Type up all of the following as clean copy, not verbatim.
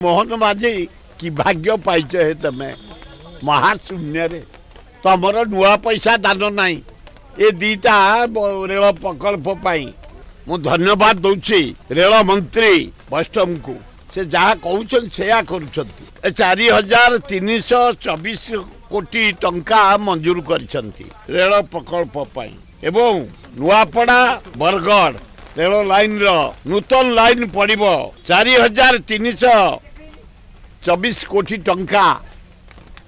मोहन माझी कि भाग्य पाइच है तमें महाशून्य रे तमर नुआ पैसा दान ना ये दीटा रेल प्रकल्प मु धन्यवाद दौची रेल मंत्री वैष्णव को से जहाँ कहते से 4324 कोटी टंका मंजूर करिसंती रेल प्रकल्प एवं नुआपड़ा बरगढ़ रेल लाइन नूतन लाइन पड़िबो 4324 कोटी टंका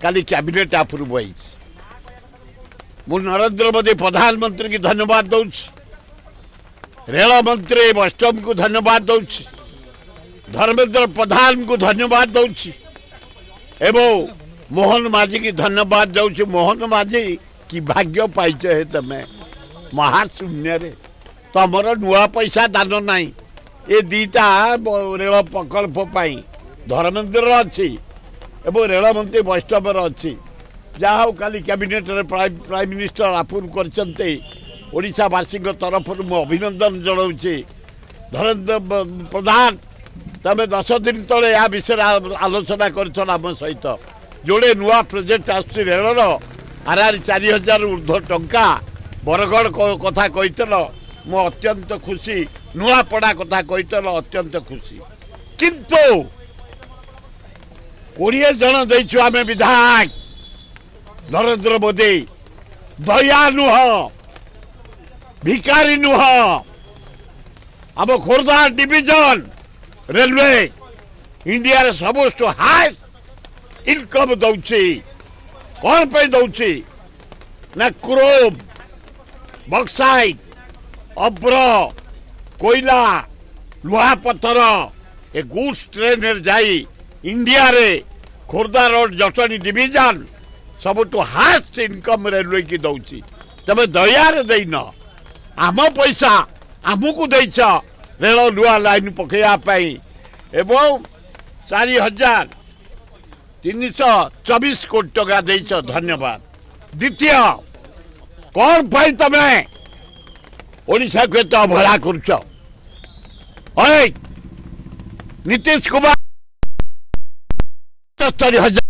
काली कैबिनेट अप्रूव होई। मु नरेंद्र मोदी प्रधानमंत्री की धन्यवाद दौची, रेल मंत्री वैष्णव को धन्यवाद दौची, धर्मेंद्र प्रधान को धन्यवाद दौची एवं मोहन माझी की धन्यवाद दौची। मोहन माझी कि भाग्य पाइच है तमें महाशून्य रे तमर नुआ पैसा दान ना ये दीटा रेल प्रकल्प धर्मेंद्र अच्छी एवं रेल मंत्री वैष्णव अच्छी जहाँ काली कैबिनेट प्राइम मिनिस्टर अप्रूव करवासी तरफ मु अभिनंदन जनाऊँगी। धर्मेंद्र प्रधान तमें 10 दिन तले या विषय आलोचना कर आम सहित जोड़े नुआ प्रोजेक्ट आसुची रेलर आर 4000 ऊर्ध्व टंका बरगढ़ कथा कहील मु अत्यंत खुशी, नुआपड़ा कथा कहील अत्यंत खुशी। किंतु 20 जन देचु आम विधायक नरेंद्र मोदी दया नुह भिकारी नुह आम खोर्धा डिविजन रेलवे इंडिया सबुठ हाईएस्ट इनकम दौची कौन पे दौची ना क्रोम बक्साइट अब्र कोयला लुहा पत्थर ए गुड्स ट्रेन जाई इंडिया रे Khordha road Jatni division सबुठ highest income railway की दौची। तमे दया रे देन आम पैसा आमको देछ रेल नुआ लाइन पकड़ा एवं 4324 कोटी टका देछ धन्यवाद। द्वितीय कौन पाई तमे ओडिशा को तो अवहेला करुछ? नीतीश कुमार 70,000